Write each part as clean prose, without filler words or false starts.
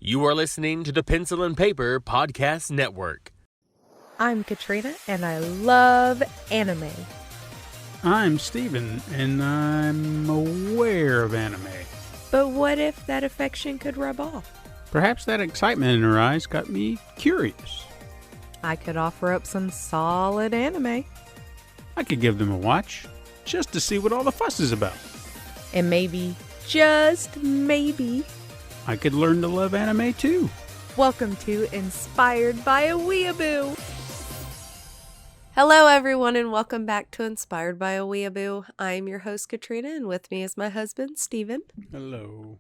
You are listening to the Pencil and Paper Podcast Network. I'm Katrina, and I love anime. I'm Steven, and I'm aware of anime. But what if that affection could rub off? Perhaps that excitement in her eyes got me curious. I could offer up some solid anime. I could give them a watch, just to see what all the fuss is about. And maybe, just maybe, I could learn to love anime too. Welcome to Inspired by a Weeaboo. Hello, everyone, and welcome back to Inspired by a Weeaboo. I'm your host, Katrina, and with me is my husband, Steven. Hello.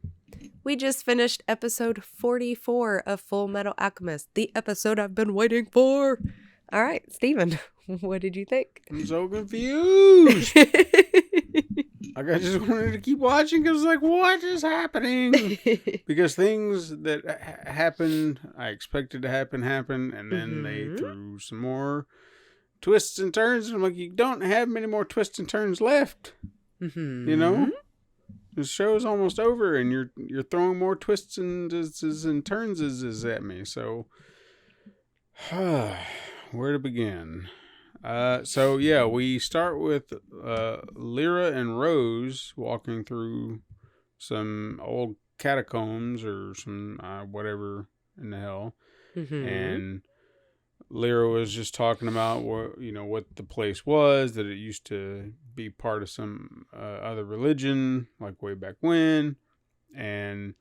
We just finished episode 44 of Fullmetal Alchemist, the episode I've been waiting for. All right, Steven, what did you think? I'm so confused. I just wanted to keep watching because, like, what is happening? Because things that happened, I expected to happen, and then they threw some more twists and turns. And I'm like, you don't have many more twists and turns left. You know? The show's almost over, and you're throwing more twists and turns at me. So, where to begin? So yeah, we start with Lyra and Rose walking through some old catacombs or some whatever in the hell, and Lyra was just talking about what the place was, that it used to be part of some other religion, like way back when. And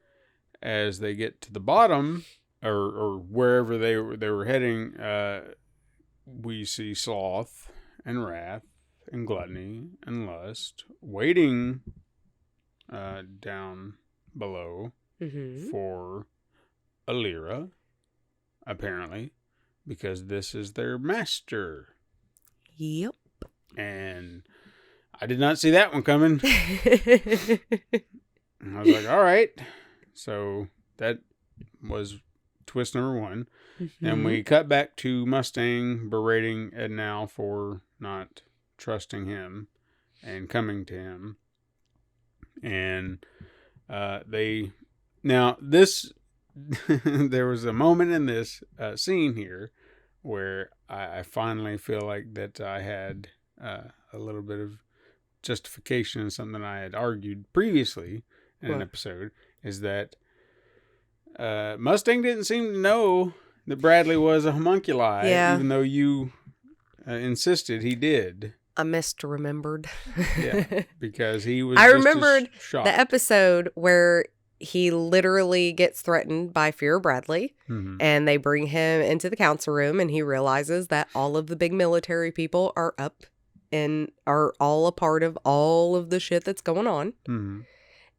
as they get to the bottom, or wherever they were heading, we see sloth and wrath and gluttony and lust waiting down below for Lyra, apparently. Because this is their master. Yep. And I did not see that one coming. I was like, all right. So that was twist number one. And we cut back to Mustang berating Ed Now for not trusting him and coming to him. And there was a moment in this scene here where I finally feel like that I had a little bit of justification in something I had argued previously in an episode, is that Mustang didn't seem to know that Bradley was a homunculi, even though you insisted he did. I misremembered. Yeah, because he was I just remembered shocked. the episode where he literally gets threatened by Fear Bradley, and they bring him into the council room, and he realizes that all of the big military people are up and are all a part of all of the shit that's going on.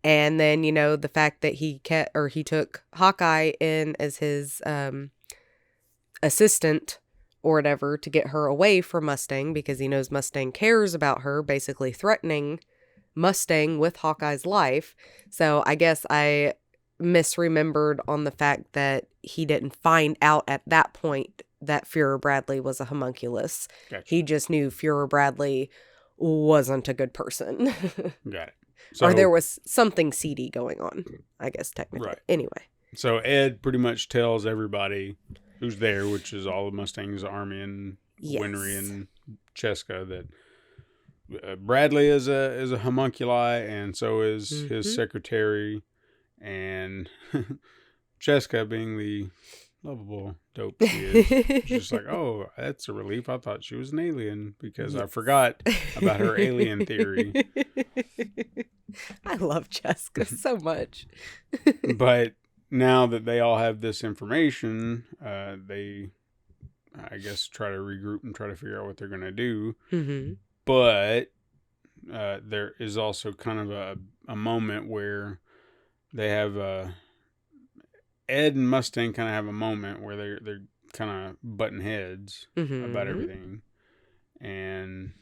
And then, the fact that he took Hawkeye in as his assistant or whatever to get her away from Mustang because he knows Mustang cares about her, basically threatening Mustang with Hawkeye's life. So I guess I misremembered on the fact that he didn't find out at that point that Führer Bradley was a homunculus. Gotcha. He just knew Führer Bradley wasn't a good person. Got it. So, or there was something seedy going on, I guess, technically. Right. Anyway. So Ed pretty much tells everybody who's there, which is all of Mustang's army and Winry and Cheska, that Bradley is a homunculi, and so is his secretary, and Cheska, being the lovable dope she is, just like, oh, that's a relief. I thought she was an alien because I forgot about her alien theory. I love Cheska so much. But now that they all have this information, they, I guess, try to regroup and try to figure out what they're going to do. But there is also kind of a moment where they have Ed and Mustang kind of have a moment where they're kind of butting heads about everything, and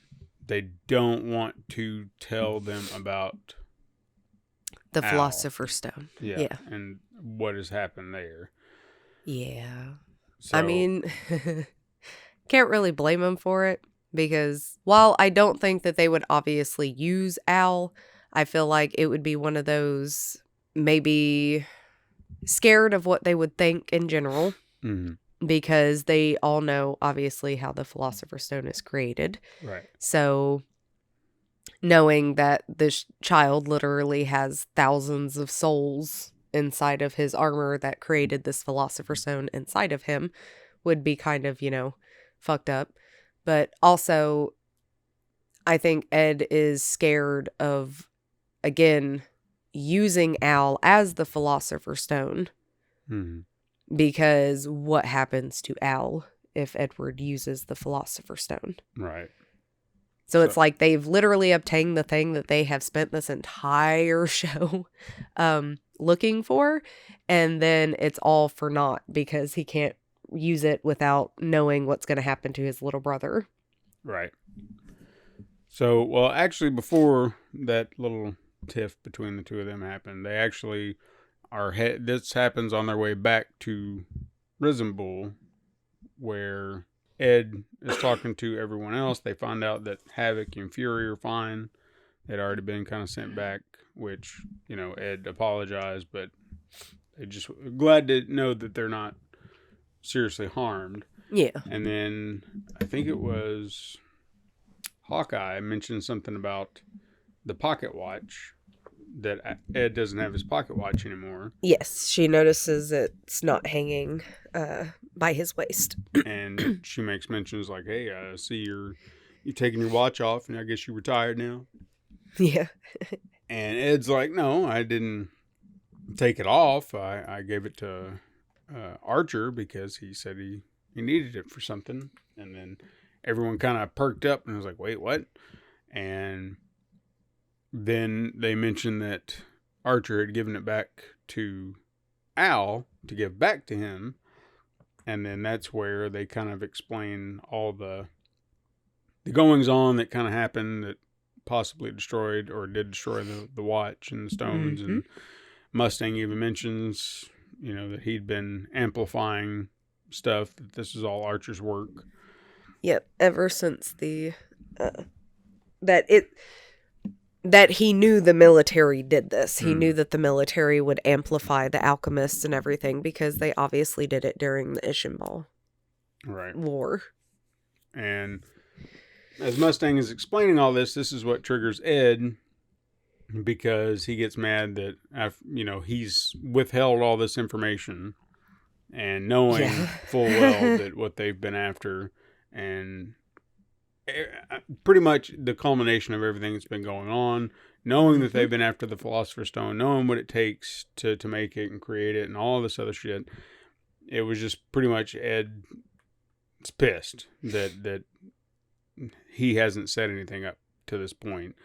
they don't want to tell them about the Al. Philosopher's Stone. Yeah, and what has happened there. Yeah. So, I mean, can't really blame him for it, because while I don't think that they would obviously use Al, I feel like it would be one of those, maybe scared of what they would think in general. Because they all know, obviously, how the Philosopher's Stone is created. Right. So, knowing that this child literally has thousands of souls inside of his armor that created this Philosopher's Stone inside of him would be kind of, fucked up. But also, I think Ed is scared of, again, using Al as the Philosopher's Stone. Because what happens to Al if Edward uses the Philosopher's Stone? Right. So it's like they've literally obtained the thing that they have spent this entire show looking for, and then it's all for naught because he can't use it without knowing what's going to happen to his little brother. Right. So, well, actually, before that little tiff between the two of them happened, they actually this happens on their way back to Risenbull, where Ed is talking to everyone else. They find out that Havoc and Fury are fine. They'd already been kind of sent back, which, Ed apologized, but they just glad to know that they're not seriously harmed. Yeah. And then I think it was Hawkeye mentioned something about the pocket watch, that Ed doesn't have his pocket watch anymore. Yes, she notices it's not hanging by his waist. And she makes mentions like, hey, I see you're taking your watch off, and I guess you're retired now. Yeah. And Ed's like, no, I didn't take it off. I gave it to Archer because he said he needed it for something. And then everyone kind of perked up and was like, wait, what? And then they mentioned that Archer had given it back to Al to give back to him. And then that's where they kind of explain all the goings on that kind of happened that possibly destroyed or did destroy the watch and the stones. And Mustang even mentions, that he'd been amplifying stuff, that this is all Archer's work. Yep. Ever since that he knew the military did this. He knew that the military would amplify the alchemists and everything because they obviously did it during the Ishinball War. And as Mustang is explaining all this is what triggers Ed, because he gets mad that, he's withheld all this information and knowing full well that what they've been after, and pretty much the culmination of everything that's been going on, knowing that they've been after the Philosopher's Stone, knowing what it takes to make it and create it and all this other shit. It was just pretty much Ed's pissed that he hasn't said anything up to this point.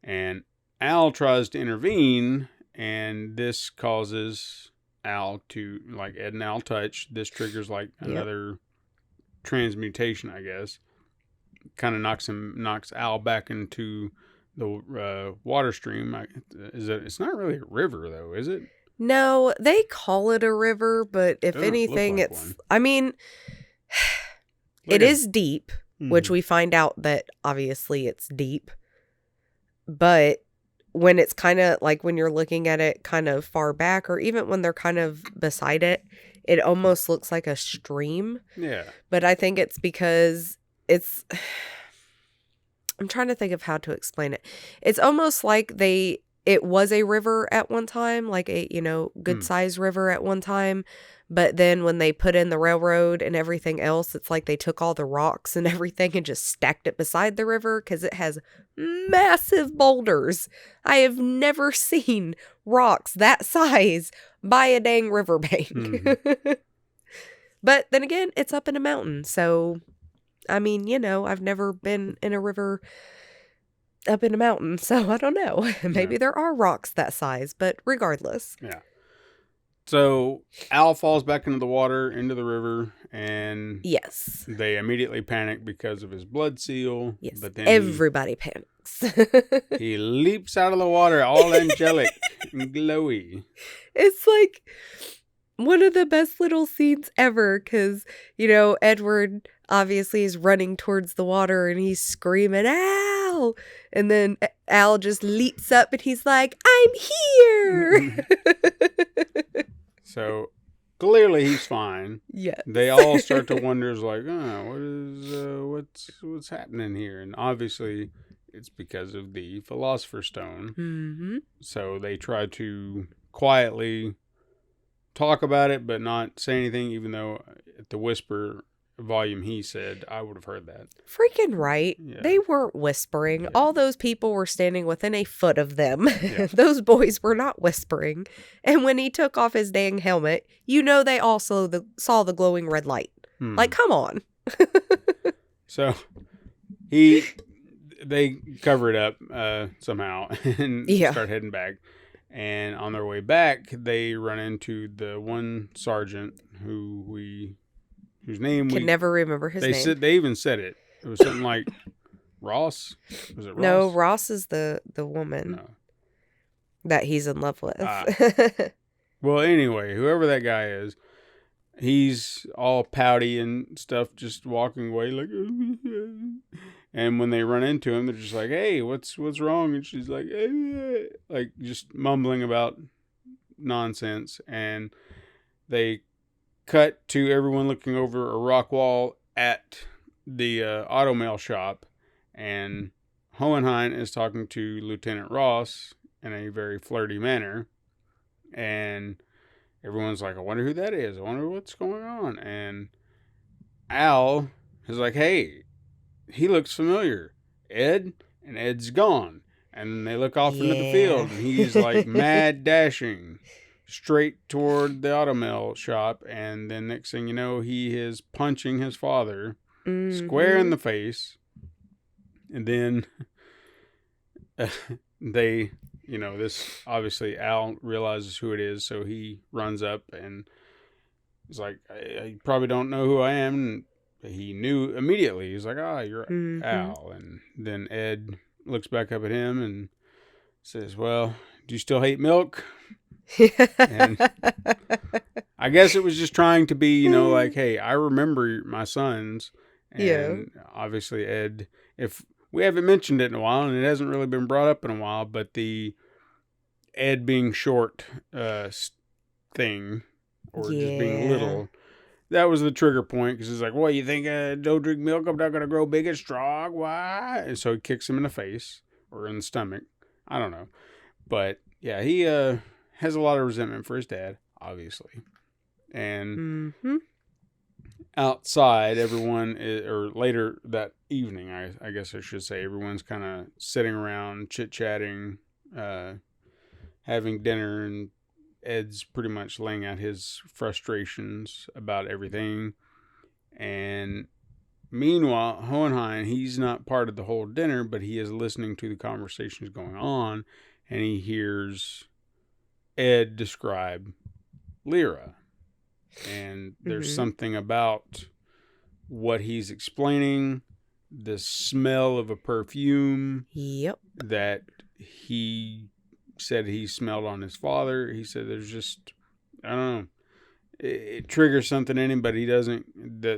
And Al tries to intervene, and this causes Al to, like, Ed and Al touch. This triggers like another transmutation, I guess. Kind of knocks Al back into the water stream. It's not really a river, though, is it? No, they call it a river, but if anything, like it's one. I mean, it is deep, which we find out that obviously it's deep. But when it's kind of like when you're looking at it kind of far back, or even when they're kind of beside it, it almost looks like a stream. Yeah. But I think it's because I'm trying to think of how to explain it. It's almost like it was a river at one time, like a, good sized river at one time. But then when they put in the railroad and everything else, it's like they took all the rocks and everything and just stacked it beside the river because it has massive boulders. I have never seen rocks that size by a dang riverbank. But then again, it's up in a mountain. So, I mean, I've never been in a river up in a mountain. So I don't know. Maybe there are rocks that size, but regardless. Yeah. So Al falls back into the water, into the river, and yes, they immediately panic because of his blood seal. Yes, but then everybody panics. He leaps out of the water, all angelic and glowy. It's like one of the best little scenes ever because, Edward obviously is running towards the water and he's screaming, Al! And then Al just leaps up and he's like, I'm here! So clearly he's fine. Yes. They all start to wonder, like, what's happening here? And obviously it's because of the Philosopher's Stone. Mm-hmm. So they try to quietly talk about it, but not say anything, even though at the whisper volume he said, I would have heard that. Freaking right. Yeah. They weren't whispering. Yeah. All those people were standing within a foot of them. Yeah. Those boys were not whispering. And when he took off his dang helmet, they also saw the glowing red light. Like, come on. So they cover it up somehow and start heading back. And on their way back, they run into the one sergeant whose name Can never remember his name. They even said it. It was something like Ross. Was it Ross? No, Ross is the woman that he's in love with. Well, anyway, whoever that guy is, he's all pouty and stuff, just walking away like. And when they run into him, they're just like, "Hey, what's wrong?" And she's like, like just mumbling about nonsense. And they cut to everyone looking over a rock wall at the automail shop, and Hohenheim is talking to Lieutenant Ross in a very flirty manner, and everyone's like, I wonder who that is. I wonder what's going on. And Al is like, hey, he looks familiar. Ed? And Ed's gone. And they look off into the field, and he's like mad dashing straight toward the automail shop. And then next thing you know, he is punching his father square in the face. And then they, this obviously Al realizes who it is. So he runs up and he's like, I probably don't know who I am. And he knew immediately. He's like, you're Al. And then Ed looks back up at him and says, well, do you still hate milk? And I guess it was just trying to be, like, hey, I remember my sons. And obviously Ed, if we haven't mentioned it in a while, and it hasn't really been brought up in a while, but the Ed being short thing, or just being little, that was the trigger point, because he's like, well, you think I don't drink milk, I'm not going to grow big and strong? Why? And so he kicks him in the face, or in the stomach. I don't know. But, yeah, he has a lot of resentment for his dad, obviously. And outside, everyone, or later that evening, I guess I should say, everyone's kind of sitting around, chit-chatting, having dinner, and Ed's pretty much laying out his frustrations about everything. And meanwhile, Hohenheim, he's not part of the whole dinner, but he is listening to the conversations going on, and he hears Ed describe Lyra. And there's something about what he's explaining, the smell of a perfume that he said he smelled on his father. He said there's just, I don't know, it triggers something in him, but he doesn't.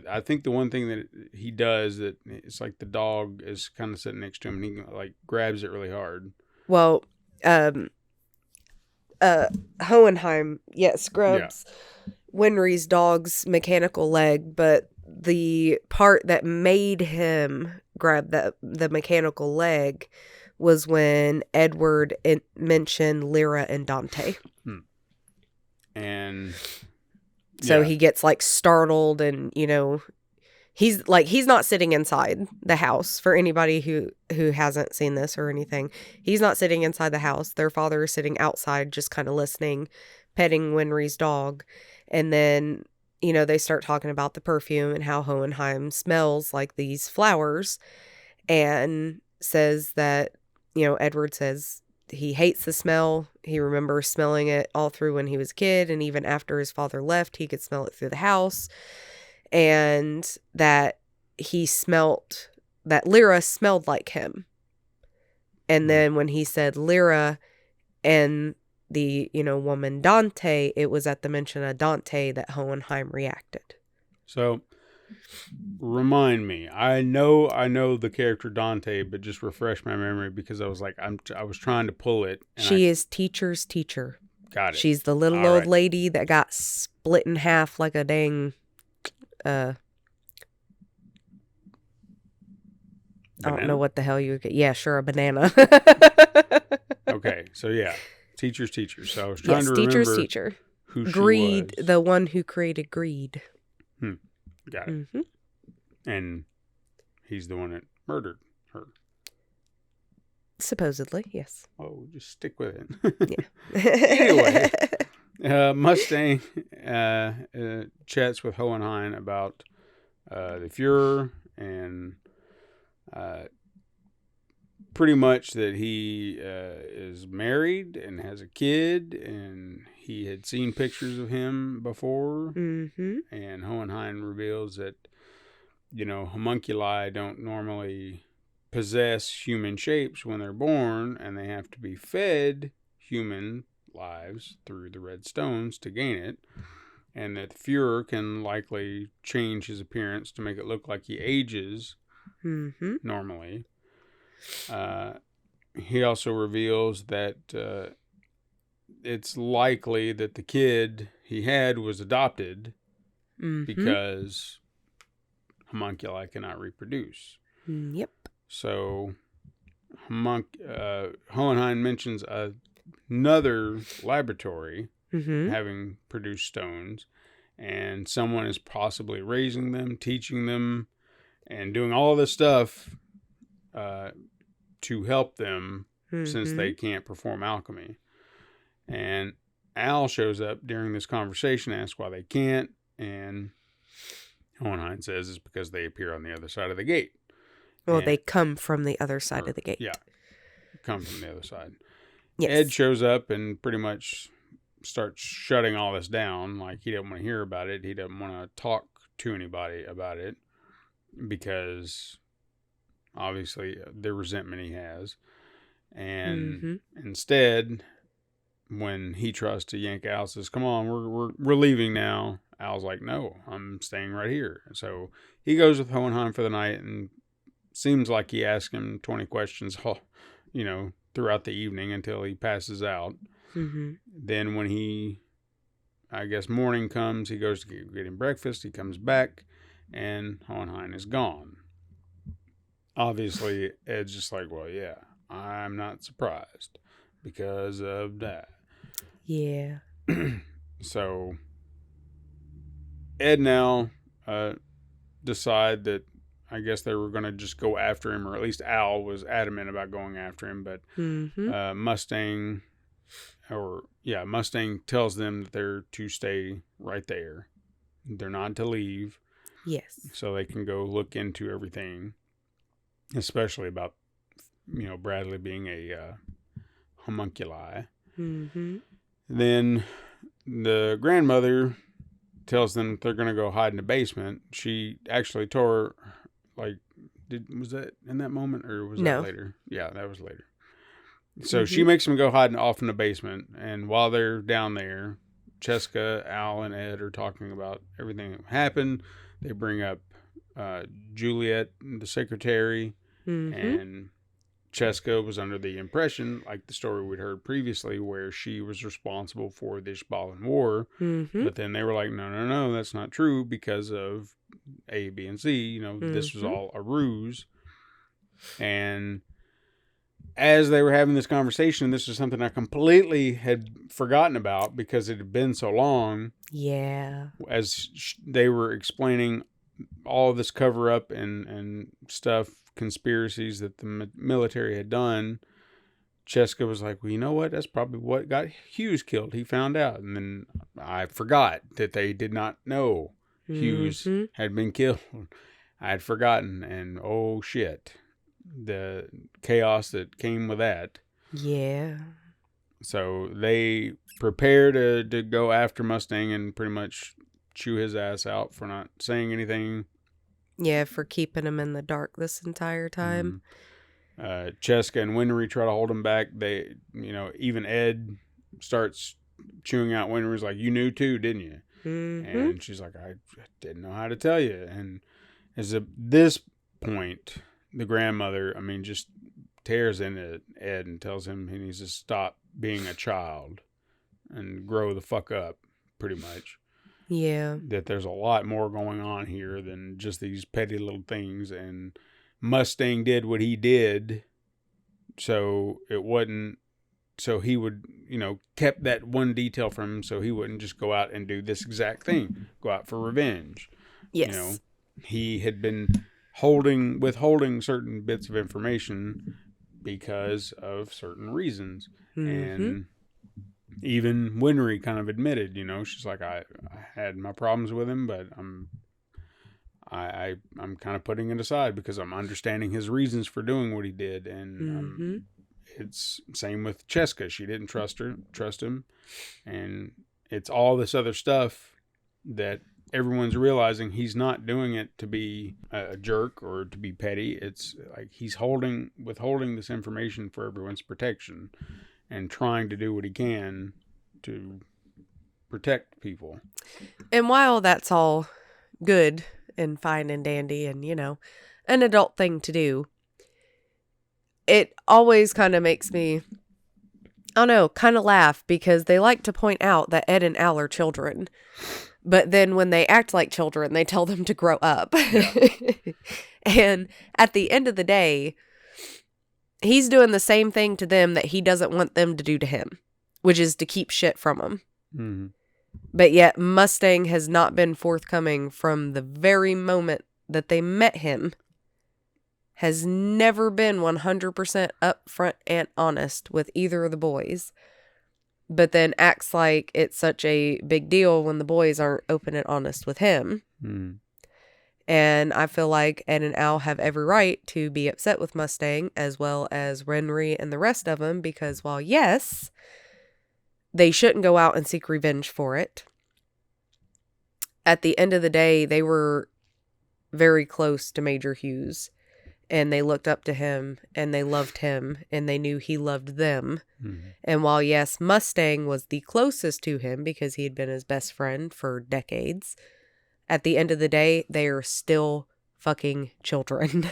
I think the one thing that he does, that it's like the dog is kind of sitting next to him, and he like grabs it really hard. Well, Hohenheim, scrubs Winry's dog's mechanical leg, but the part that made him grab the mechanical leg was when Edward mentioned Lyra and Dante. And so he gets like startled, and he's not sitting inside the house. For anybody who hasn't seen this or anything, he's not sitting inside the house. Their father is sitting outside, just kind of listening, petting Winry's dog. And then, they start talking about the perfume and how Hohenheim smells like these flowers, and says that, Edward says he hates the smell. He remembers smelling it all through when he was a kid, and even after his father left, he could smell it through the house. And that that Lyra smelled like him. And then when he said Lyra and the, woman Dante, it was at the mention of Dante that Hohenheim reacted. So, remind me. I know the character Dante, but just refresh my memory, because I was like, I was trying to pull it. She is teacher's teacher. Got it. She's the little All old right. lady that got split in half like a dang, I don't know what the hell you would get. Yeah, sure, a banana. Okay, so yeah, teacher's teacher. So I was trying to teacher's remember teacher. who Greed, she was. the one who created greed. Got it. Mm-hmm. And he's the one that murdered her. Supposedly, yes. Oh, just stick with it. Yeah. Anyway, Mustang chats with Hohenheim about the Fuhrer and pretty much that he is married and has a kid, and he had seen pictures of him before. Mm-hmm. And Hohenheim reveals that, homunculi don't normally possess human shapes when they're born, and they have to be fed human lives through the red stones to gain it, and that the Fuhrer can likely change his appearance to make it look like he ages normally. He also reveals that it's likely that the kid he had was adopted because homunculi cannot reproduce. Yep. So Hohenheim mentions another laboratory having produced stones, and someone is possibly raising them, teaching them, and doing all this stuff to help them since they can't perform alchemy. And Al shows up during this conversation, asks why they can't, and Hohenheim says it's because they appear on the other side of the gate. Well, they come from the other side of the gate. Yeah, come from the other side. Yes. Ed shows up and pretty much starts shutting all this down. Like, he doesn't want to hear about it. He doesn't want to talk to anybody about it because obviously the resentment he has. And instead, when he tries to yank Al, says, "Come on, we're leaving now." Al's like, "No, I'm staying right here." So he goes with Hohenheim for the night, and seems like he asks him 20 questions, throughout the evening until he passes out. Then when morning comes, he goes to get him breakfast. He comes back, and Hohenheim is gone. Obviously, Ed's just like, well, yeah, I'm not surprised because of that. Yeah. So Ed now decide that I guess they were going to just go after him, or at least Al was adamant about going after him. But Mustang tells them that they're to stay right there. They're not to leave. Yes. So they can go look into everything, especially about, Bradley being a homunculi. Then the grandmother tells them they're going to go hide in the basement. She actually tore, was that in that moment, or was that later? Yeah, that was later. So she makes them go hide off in the basement, and while they're down there, Cheska, Al, and Ed are talking about everything that happened. They bring up Juliet, the secretary, and Cheska was under the impression, like the story we'd heard previously, where she was responsible for the Ishbalan War. But then they were like, no, that's not true because of A, B, and C. This was all a ruse. And as they were having this conversation, this was something I completely had forgotten about because it had been so long. Yeah. As they were explaining all of this cover-up and stuff, conspiracies that the military had done, Cheska was like, well, you know what? That's probably what got Hughes killed. He found out. And then I forgot that they did not know Hughes had been killed. I had forgotten. And oh, shit. The chaos that came with that. Yeah. So they prepare to go after Mustang and pretty much chew his ass out for not saying anything. Yeah, for keeping him in the dark this entire time. Cheska and Winry try to hold him back. They, even Ed starts chewing out Winry's like, you knew too, didn't you? And she's like, I didn't know how to tell you. And at this point, the grandmother, just tears into Ed and tells him he needs to stop being a child. and grow the fuck up, pretty much. Yeah. That there's a lot more going on here than just these petty little things. And Mustang did what he did, so it wasn't. So he would, kept that one detail from him, so he wouldn't just go out and do this exact thing, go out for revenge. Yes. He had been withholding certain bits of information because of certain reasms. And even Winry kind of admitted, she's like, I had my problems with him, but I'm kind of putting it aside because I'm understanding his reasons for doing what he did. And it's same with Cheska. She didn't trust him. And it's all this other stuff that everyone's realizing he's not doing it to be a jerk or to be petty. It's like he's withholding this information for everyone's protection and trying to do what he can to protect people. And while that's all good and fine and dandy and, an adult thing to do, it always kind of makes me, I don't know, kind of laugh because they like to point out that Ed and Al are children. But then when they act like children, they tell them to grow up. Yeah. And at the end of the day, he's doing the same thing to them that he doesn't want them to do to him, which is to keep shit from him. Mm-hmm. But yet Mustang has not been forthcoming from the very moment that they met him. Has never been 100% upfront and honest with either of the boys. But then acts like it's such a big deal when the boys aren't open and honest with him. And I feel like Ed and Al have every right to be upset with Mustang as well as Renry and the rest of them because while yes, they shouldn't go out and seek revenge for it, at the end of the day, they were very close to Major Hughes. And they looked up to him, and they loved him, and they knew he loved them. Mm-hmm. And while, yes, Mustang was the closest to him because he had been his best friend for decades, at the end of the day, they are still fucking children.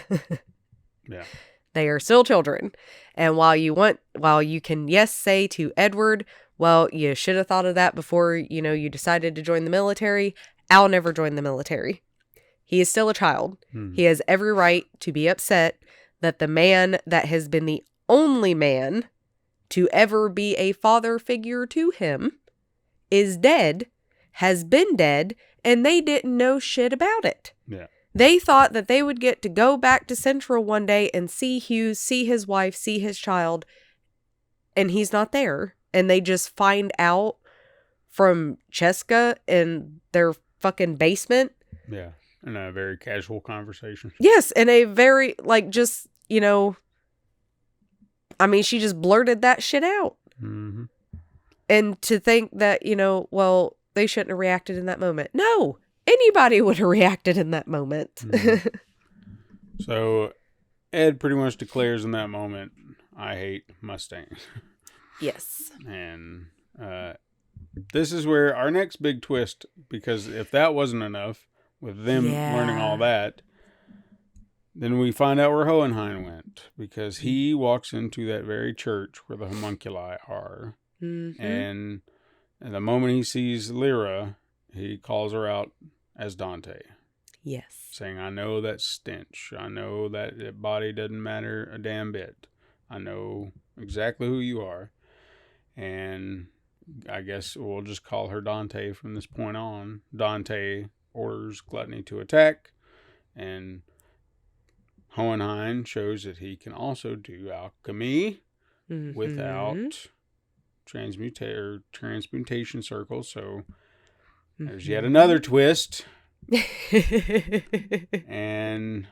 Yeah. They are still children. And while you can, yes, say to Edward, well, you should have thought of that before, you decided to join the military, Al never joined the military. He is still a child. He has every right to be upset that the man that has been the only man to ever be a father figure to him is dead, has been dead, and they didn't know shit about it. Yeah. They thought that they would get to go back to Central one day and see Hughes, see his wife, see his child, and he's not there. And they just find out from Cheska in their fucking basement. Yeah. In a very casual conversation. Yes, in a very, just, she just blurted that shit out. Mm-hmm. And to think that, well, they shouldn't have reacted in that moment. No, anybody would have reacted in that moment. Mm-hmm. So, Ed pretty much declares in that moment, I hate Mustangs. Yes. And this is where our next big twist, because if that wasn't enough, with them learning all that, then we find out where Hohenheim went, because he walks into that very church where the homunculi are. Mm-hmm. And the moment he sees Lyra, he calls her out as Dante. Yes. Saying, I know that stench. I know that body doesn't matter a damn bit. I know exactly who you are. And I guess we'll just call her Dante from this point on. Dante orders Gluttony to attack, and Hohenheim shows that he can also do alchemy without transmutation circles. So there's yet another twist. And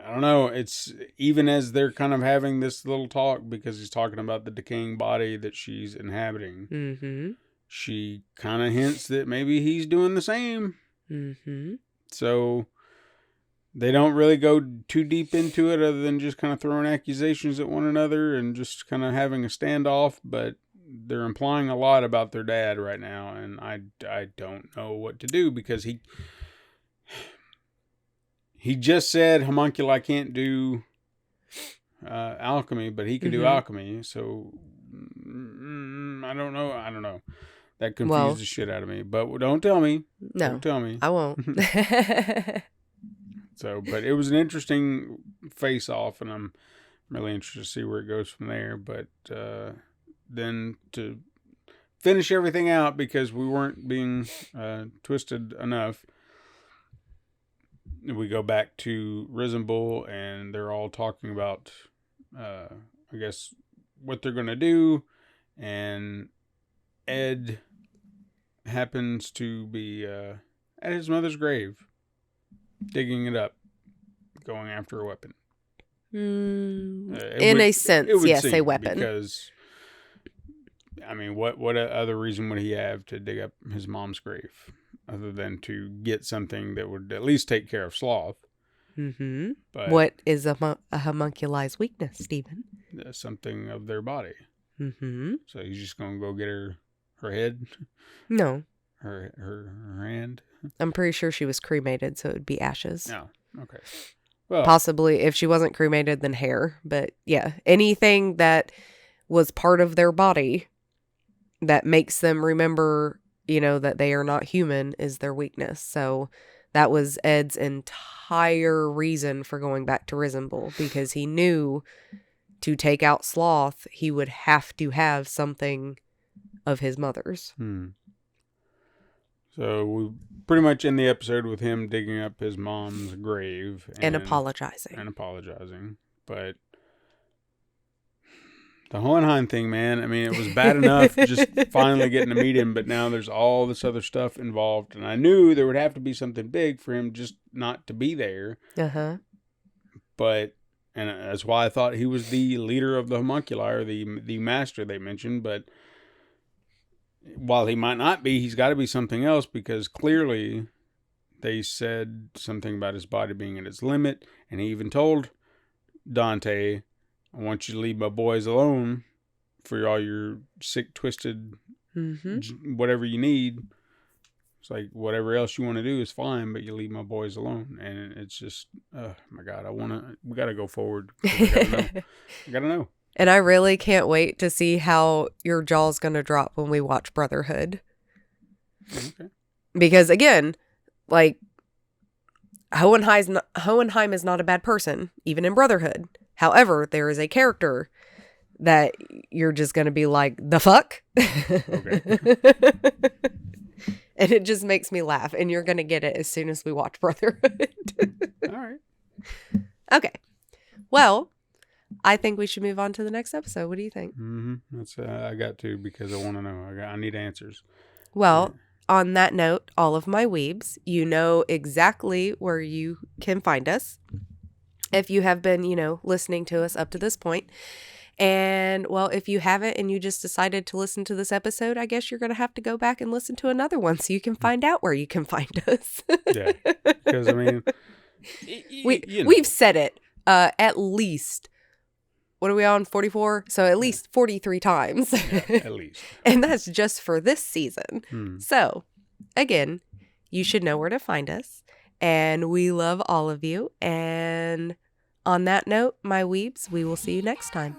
I don't know, it's even as they're kind of having this little talk, because he's talking about the decaying body that she's inhabiting. Mm-hmm. She kind of hints that maybe he's doing the same. Mm-hmm. So they don't really go too deep into it other than just kind of throwing accusations at one another and just kind of having a standoff. But they're implying a lot about their dad right now. And I don't know what to do, because he just said homunculi can't do alchemy, but he can do alchemy. So I don't know. That confused Well, the shit out of me. But don't tell me. No, Don't tell me. I won't. So, but it was an interesting face-off, and I'm really interested to see where it goes from there. But then to finish everything out, because we weren't being twisted enough, we go back to Risenbull, and they're all talking about, I guess, what they're going to do. And Ed happens to be at his mother's grave, digging it up, going after a weapon. In a sense, yes, a weapon. Because, I mean, what other reason would he have to dig up his mom's grave other than to get something that would at least take care of Sloth? Mm-hmm. But what is a homunculi's weakness, Stephen? Something of their body. Mm-hmm. So he's just going to go get her head? No. Her hand? I'm pretty sure she was cremated, so it would be ashes. No. Okay. Well, possibly, if she wasn't cremated, then hair. But yeah, anything that was part of their body that makes them remember, that they are not human is their weakness. So that was Ed's entire reason for going back to Risenbull, because he knew to take out Sloth, he would have to have something of his mother's. So we pretty much end the episode with him digging up his mom's grave. And apologizing. But the Hohenheim thing, man, I mean, it was bad enough just finally getting to meet him, but now there's all this other stuff involved. And I knew there would have to be something big for him just not to be there. Uh-huh. And that's why I thought he was the leader of the homunculi, or the master they mentioned. But while he might not be, he's got to be something else, because clearly they said something about his body being at its limit. And he even told Dante, I want you to leave my boys alone for all your sick, twisted, whatever you need. It's like, whatever else you want to do is fine, but you leave my boys alone. And it's just, oh my God, we got to go forward. I gotta know. And I really can't wait to see how your jaw's going to drop when we watch Brotherhood. Okay. Because again, like, Hohenheim is not a bad person, even in Brotherhood. However, there is a character that you're just going to be like, the fuck? Okay. And it just makes me laugh. And you're going to get it as soon as we watch Brotherhood. All right. Okay. Well, I think we should move on to the next episode. What do you think? That's I got to, because I want to know. I need answers. Well, on that note, all of my weebs, you know exactly where you can find us if you have been, listening to us up to this point. And, well, if you haven't and you just decided to listen to this episode, I guess you're going to have to go back and listen to another one so you can find out where you can find us. Yeah. Because, I mean, we've said it at least. What are we on? 44? So at least 43 times. Yeah, at least. And that's just for this season. So, again, you should know where to find us. And we love all of you. And on that note, my weebs, we will see you next time.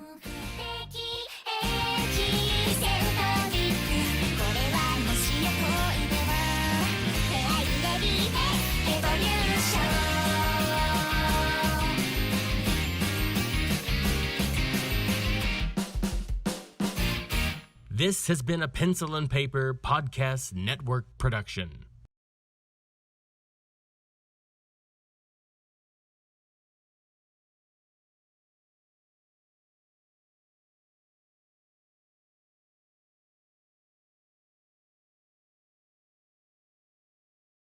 This has been a Pencil and Paper Podcast Network production.